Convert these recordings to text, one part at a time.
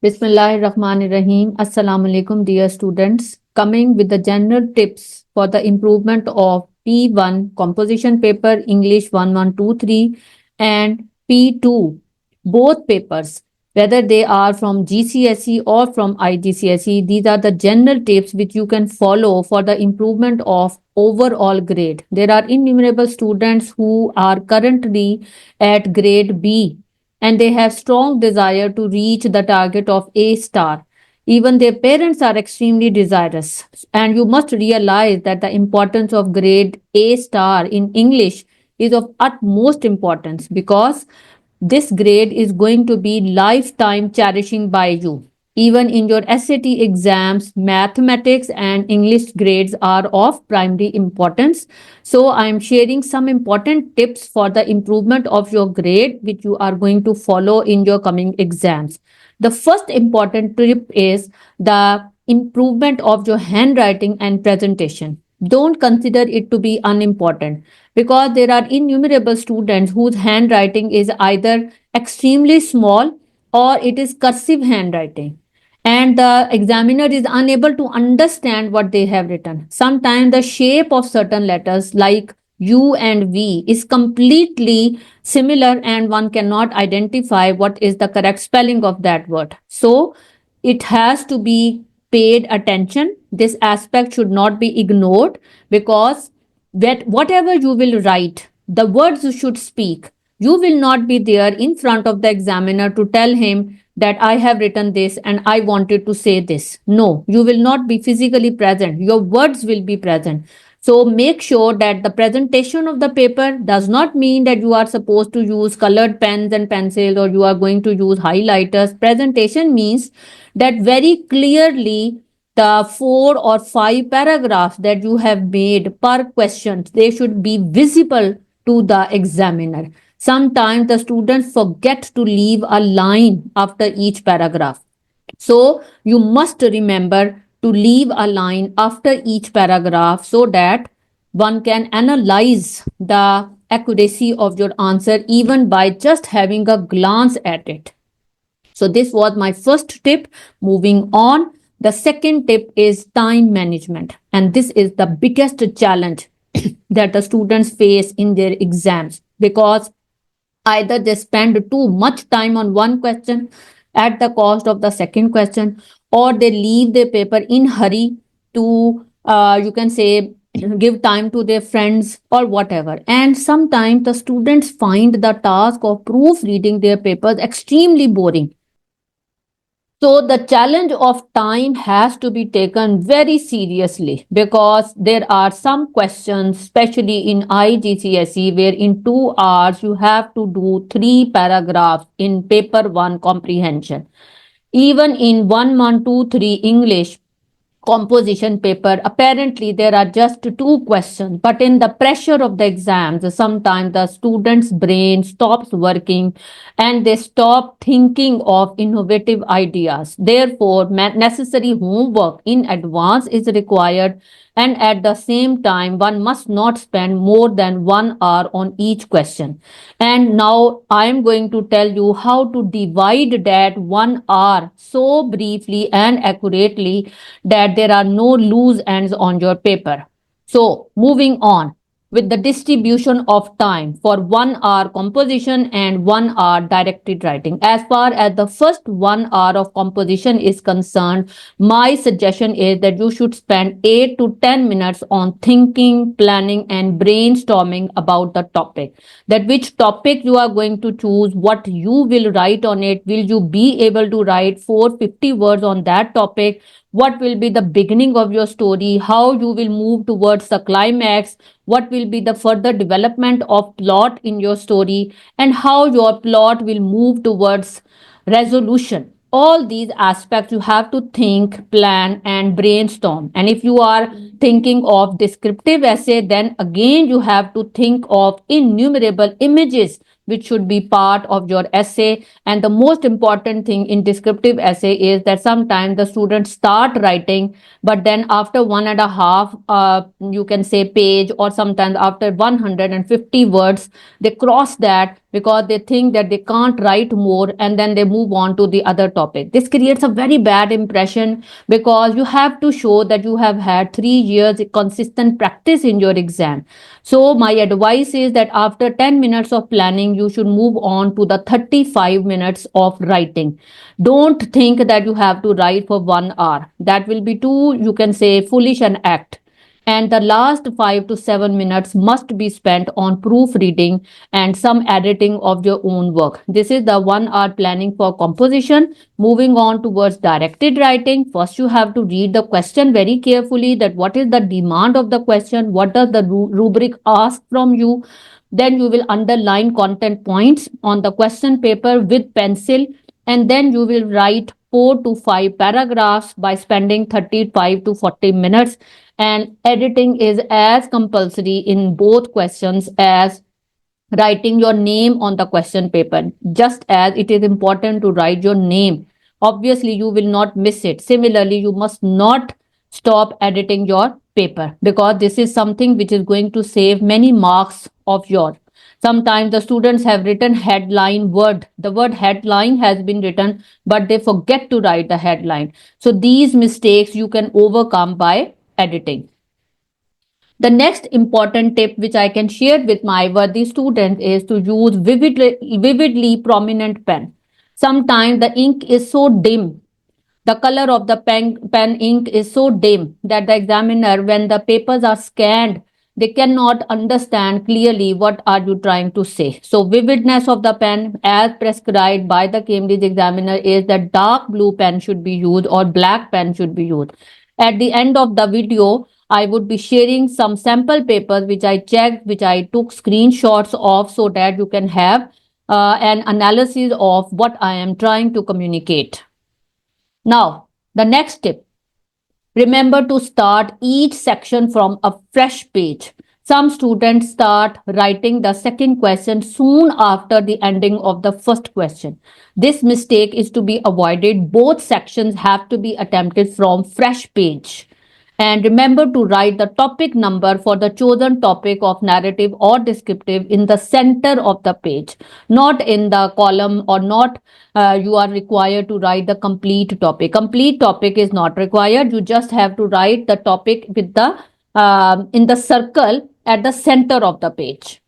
Bismillahirrahmanirrahim. Assalamu alaikum, dear students. Coming with the general tips for the improvement of P1 composition paper English 1123 and P2, both papers, whether they are from GCSE or from IGCSE. These are the general tips which you can follow for the improvement of overall grade. There are innumerable students who are currently at grade B and they have strong desire to reach the target of A star. Even their parents are extremely desirous. And you must realize that the importance of grade A star in English is of utmost importance because this grade is going to be lifetime cherishing by you. Even in your SAT exams, mathematics and English grades are of primary importance. So I am sharing some important tips for the improvement of your grade, which you are going to follow in your coming exams. The first important tip is the improvement of your handwriting and presentation. Don't consider it to be unimportant because there are innumerable students whose handwriting is either extremely small or it is cursive handwriting and the examiner is unable to understand what they have written. Sometimes the shape of certain letters like U and V is completely similar and one cannot identify what is the correct spelling of that word. So it has to be paid attention. This aspect should not be ignored because that whatever you will write, the words you should speak, you will not be there in front of the examiner to tell him that I have written this and I wanted to say this. No, you will not be physically present. Your words will be present. So make sure that the presentation of the paper does not mean that you are supposed to use colored pens and pencils or you are going to use highlighters. Presentation means that very clearly the 4 or 5 paragraphs that you have made per question, they should be visible to the examiner. Sometimes the students forget to leave a line after each paragraph. So you must remember to leave a line after each paragraph so that one can analyze the accuracy of your answer even by just having a glance at it. So this was my first tip. Moving on, the second tip is time management. And this is the biggest challenge that the students face in their exams because either they spend too much time on one question at the cost of the second question, or they leave their paper in hurry to, you can say, give time to their friends or whatever. And sometimes the students find the task of proofreading their papers extremely boring. So the challenge of time has to be taken very seriously because there are some questions, especially in IGCSE, where in 2 hours you have to do 3 paragraphs in paper 1 comprehension. Even in 1 1 2 3 English composition paper, apparently there are just 2 questions, but in the pressure of the exams, sometimes the student's brain stops working and they stop thinking of innovative ideas. Therefore, necessary homework in advance is required, and at the same time, one must not spend more than 1 hour on each question. And now I am going to tell you how to divide that 1 hour so briefly and accurately that there are no loose ends on your paper. So moving on with the distribution of time for 1 hour composition and 1 hour directed writing. As far as the first 1 hour of composition is concerned, my suggestion is that you should spend 8 to 10 minutes on thinking, planning, and brainstorming about the topic. That which topic you are going to choose, what you will write on it, will you be able to write 450 words on that topic? What will be the beginning of your story, how you will move towards the climax, what will be the further development of plot in your story, and how your plot will move towards resolution. All these aspects you have to think, plan, and brainstorm. And if you are thinking of descriptive essay, then again you have to think of innumerable images which should be part of your essay. And the most important thing in descriptive essay is that sometimes the students start writing, but then after 1.5, you can say page, or sometimes after 150 words, they cross that because they think that they can't write more and then they move on to the other topic. This creates a very bad impression because you have to show that you have had 3 years consistent practice in your exam. So my advice is that after 10 minutes of planning, you should move on to the 35 minutes of writing. Don't think that you have to write for 1 hour. That will be too, you can say, foolish an act. And the last 5 to 7 minutes must be spent on proofreading and some editing of your own work. This is the 1 hour planning for composition. Moving on towards directed writing, first you have to read the question very carefully, that what is the demand of the question, what does the rubric ask from you. Then you will underline content points on the question paper with pencil, and then you will write 4 to 5 paragraphs by spending 35 to 40 minutes. And editing is as compulsory in both questions as writing your name on the question paper. Just as it is important to write your name, obviously you will not miss it. Similarly, you must not stop editing your paper, because this is something which is going to save many marks of yours. Sometimes the students have written headline word. The word headline has been written, but they forget to write the headline. So these mistakes you can overcome by editing. The next important tip which I can share with my worthy students is to use vividly prominent pen. Sometimes the ink is so dim, the color of the pen ink is so dim that the examiner, when the papers are scanned, they cannot understand clearly what are you trying to say. So vividness of the pen as prescribed by the Cambridge examiner is that dark blue pen should be used or black pen should be used. At the end of the video, I would be sharing some sample papers which I checked, which I took screenshots of, so that you can have an analysis of what I am trying to communicate. Now, the next tip. Remember to start each section from a fresh page. Some students start writing the second question soon after the ending of the first question. This mistake is to be avoided. Both sections have to be attempted from fresh page. And remember to write the topic number for the chosen topic of narrative or descriptive in the center of the page, not in the column, or not you are required to write the complete topic. Complete topic is not required. You just have to write the topic with the in the circle at the center of the page.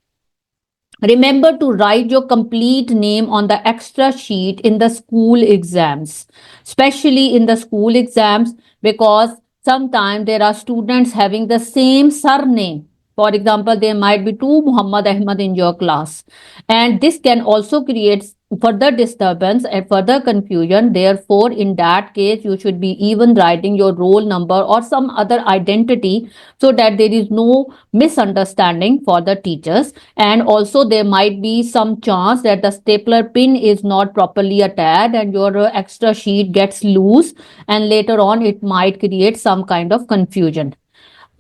Remember to write your complete name on the extra sheet in the school exams, especially in the school exams, because sometimes there are students having the same surname. For example, there might be two Muhammad Ahmad in your class, and this can also create further disturbance and further confusion. Therefore, in that case, you should be even writing your roll number or some other identity, so that there is no misunderstanding for the teachers. And also there might be some chance that the stapler pin is not properly attached and your extra sheet gets loose, and later on it might create some kind of confusion.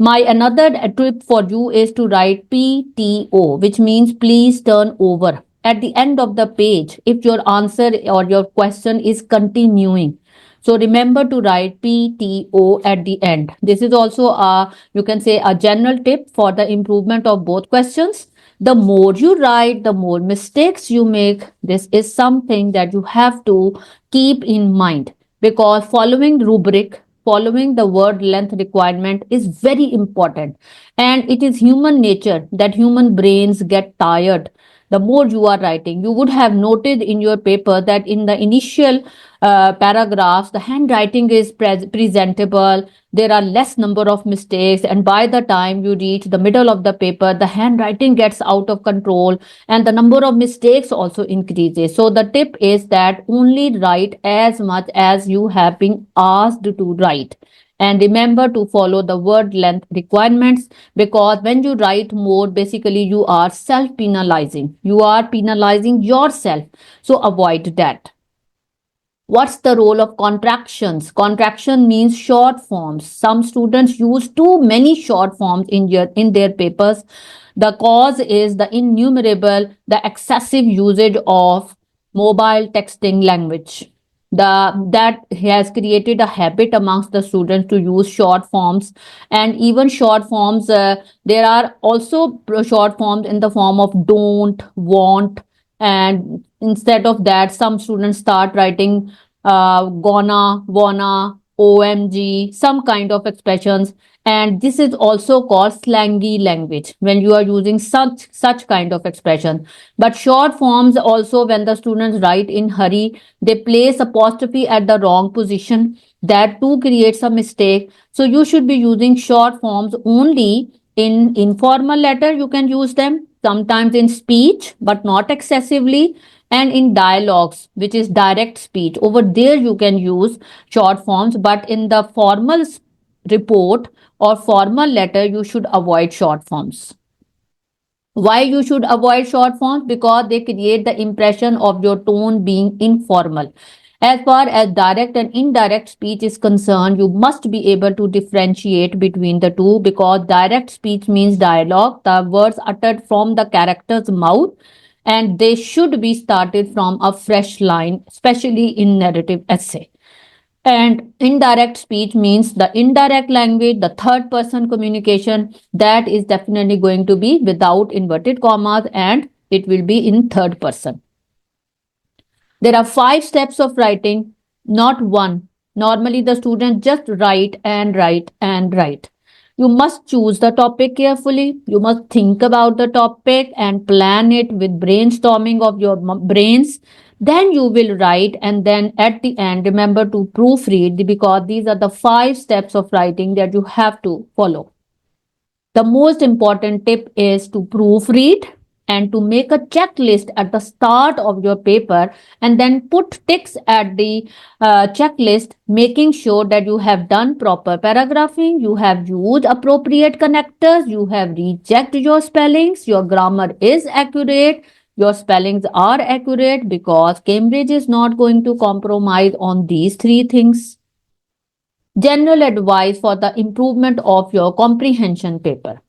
My another tip for you is to write PTO, which means please turn over at the end of the page if your answer or your question is continuing. So remember to write PTO at the end. This is also a, you can say, a general tip for the improvement of both questions. The more you write, the more mistakes you make. This is something that you have to keep in mind, because following rubric, following the word length requirement is very important. And it is human nature that human brains get tired the more you are writing. You would have noted in your paper that in the initial paragraphs, the handwriting is presentable. There are less number of mistakes. And by the time you reach the middle of the paper, the handwriting gets out of control and the number of mistakes also increases. So the tip is that only write as much as you have been asked to write. And remember to follow the word length requirements, because when you write more, basically you are self-penalizing. You are penalizing yourself. So avoid that. What's the role of contractions? Contraction means short forms. Some students use too many short forms in their papers. The cause is the the excessive usage of mobile texting language. That has created a habit amongst the students to use short forms. And even short forms, there are also short forms in the form of don't, want, And instead of that, some students start writing gonna, wanna, OMG, some kind of expressions. And this is also called slangy language when you are using such kind of expression. But short forms also, when the students write in hurry, they place apostrophe at the wrong position. That too creates a mistake. So you should be using short forms only in informal letter. You can use them sometimes in speech, but not excessively, and in dialogues, which is direct speech. Over there, you can use short forms, but in the formal report or formal letter, you should avoid short forms. Why you should avoid short forms? Because they create the impression of your tone being informal. As far as direct and indirect speech is concerned, you must be able to differentiate between the two, because direct speech means dialogue, the words uttered from the character's mouth, and they should be started from a fresh line, especially in narrative essay. And indirect speech means the indirect language, the third person communication, that is definitely going to be without inverted commas and it will be in third person. There are 5 steps of writing, not one. Normally, the student just write and write and write. You must choose the topic carefully. You must think about the topic and plan it with brainstorming of your brains. Then you will write, and then at the end, remember to proofread, because these are the 5 steps of writing that you have to follow. The most important tip is to proofread and to make a checklist at the start of your paper, and then put ticks at the checklist, making sure that you have done proper paragraphing, you have used appropriate connectors, you have rechecked your spellings, your grammar is accurate, your spellings are accurate, because Cambridge is not going to compromise on these 3 things. General advice for the improvement of your comprehension paper.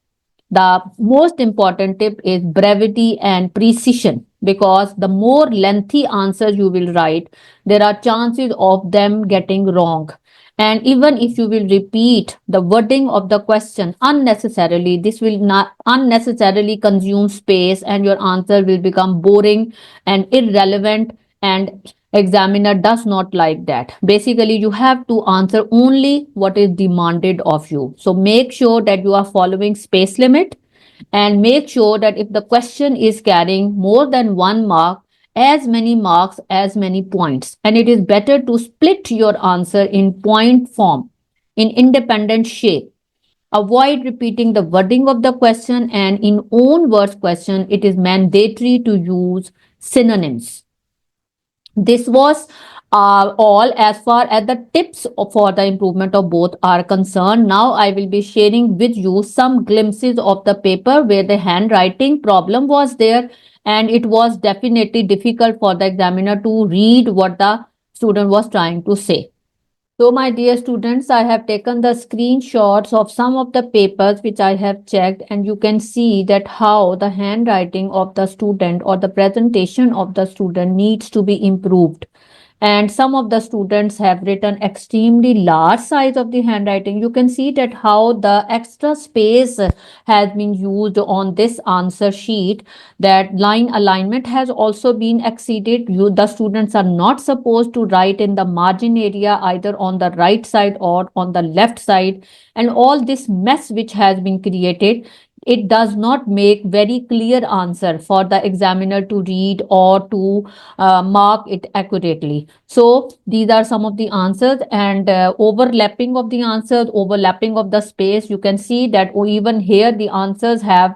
The most important tip is brevity and precision, because the more lengthy answers you will write, there are chances of them getting wrong. And even if you will repeat the wording of the question unnecessarily, this will not unnecessarily consume space and your answer will become boring and irrelevant, and examiner does not like that. Basically, you have to answer only what is demanded of you. So make sure that you are following space limit, and make sure that if the question is carrying more than 1 mark, as many marks, as many points. And it is better to split your answer in point form, in independent shape. Avoid repeating the wording of the question, and in own words question, it is mandatory to use synonyms. This was all as far as the tips for the improvement of both are concerned. Now I will be sharing with you some glimpses of the paper where the handwriting problem was there, and it was definitely difficult for the examiner to read what the student was trying to say. So, my dear students, I have taken the screenshots of some of the papers which I have checked, and you can see that how the handwriting of the student or the presentation of the student needs to be improved. And some of the students have written extremely large size of the handwriting. You can see that how the extra space has been used on this answer sheet, that line alignment has also been exceeded. The students are not supposed to write in the margin area either on the right side or on the left side, and all this mess which has been created, it does not make very clear answer for the examiner to read or to mark it accurately. So these are some of the answers, and overlapping of the answers, overlapping of the space. You can see that even here the answers have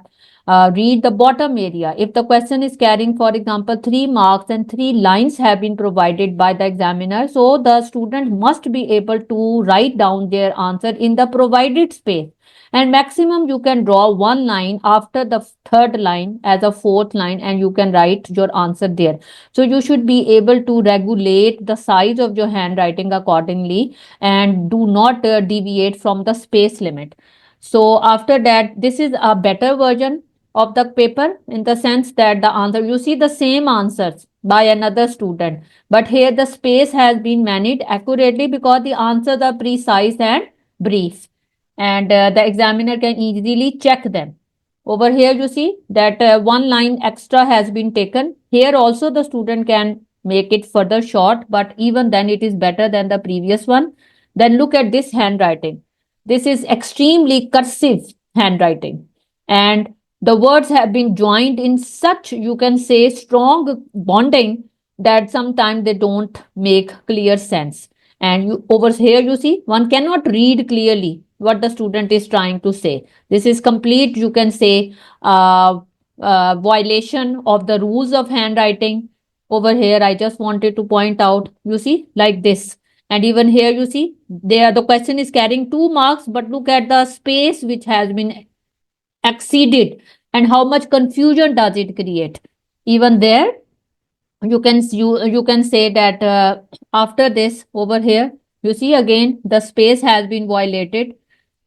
read the bottom area. If the question is carrying, for example, 3 marks and 3 lines have been provided by the examiner, so the student must be able to write down their answer in the provided space. And maximum you can draw 1 line after the third line as a fourth line, and you can write your answer there. So you should be able to regulate the size of your handwriting accordingly, and do not deviate from the space limit. So after that, this is a better version of the paper, in the sense that the answer, you see the same answers by another student, but here the space has been managed accurately because the answers are precise and brief, and the examiner can easily check them. Over here, you see that one line extra has been taken. Here also the student can make it further short, but even then it is better than the previous one. Then look at this handwriting. This is extremely cursive handwriting. And the words have been joined in such, you can say, strong bonding that sometimes they don't make clear sense. And over here, you see, one cannot read clearly what the student is trying to say. This is complete, you can say, uh, violation of the rules of handwriting. Over here, I just wanted to point out, you see, like this. And even here, you see, there the question is carrying 2 marks, but look at the space which has been exceeded and how much confusion does it create. Even there, you can say that after this over here, you see again the space has been violated,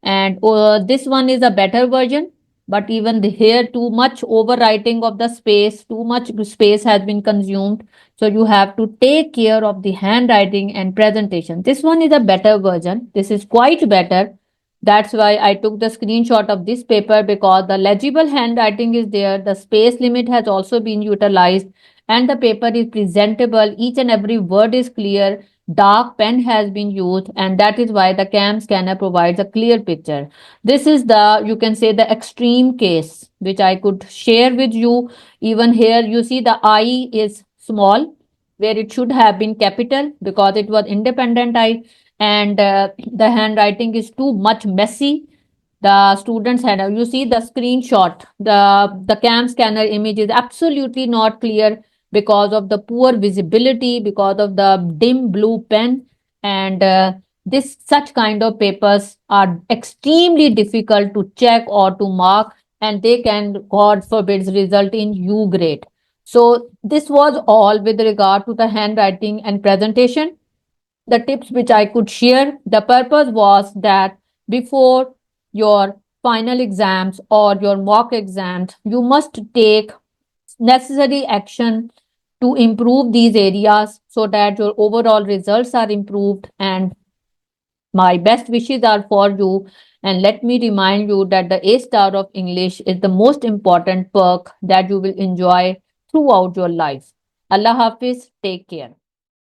and this one is a better version, but even here too much overwriting of the space, too much space has been consumed. So you have to take care of the handwriting and presentation. This one is a better version, this is quite better. That's why I took the screenshot of this paper, because the legible handwriting is there, the space limit has also been utilized, and the paper is presentable, each and every word is clear, dark pen has been used, and that is why the cam scanner provides a clear picture. This is the, you can say, the extreme case which I could share with you. Even here you see the I is small where it should have been capital because it was independent I, and the handwriting is too much messy. The students had, you see the screenshot, the cam scanner image is absolutely not clear because of the poor visibility, because of the dim blue pen, and this such kind of papers are extremely difficult to check or to mark, and they can, god forbids, result in U grade. So this was all with regard to the handwriting and presentation. The tips which I could share, the purpose was that before your final exams or your mock exams, you must take necessary action to improve these areas so that your overall results are improved. And my best wishes are for you. And let me remind you that the A star of English is the most important perk that you will enjoy throughout your life. Allah Hafiz, take care.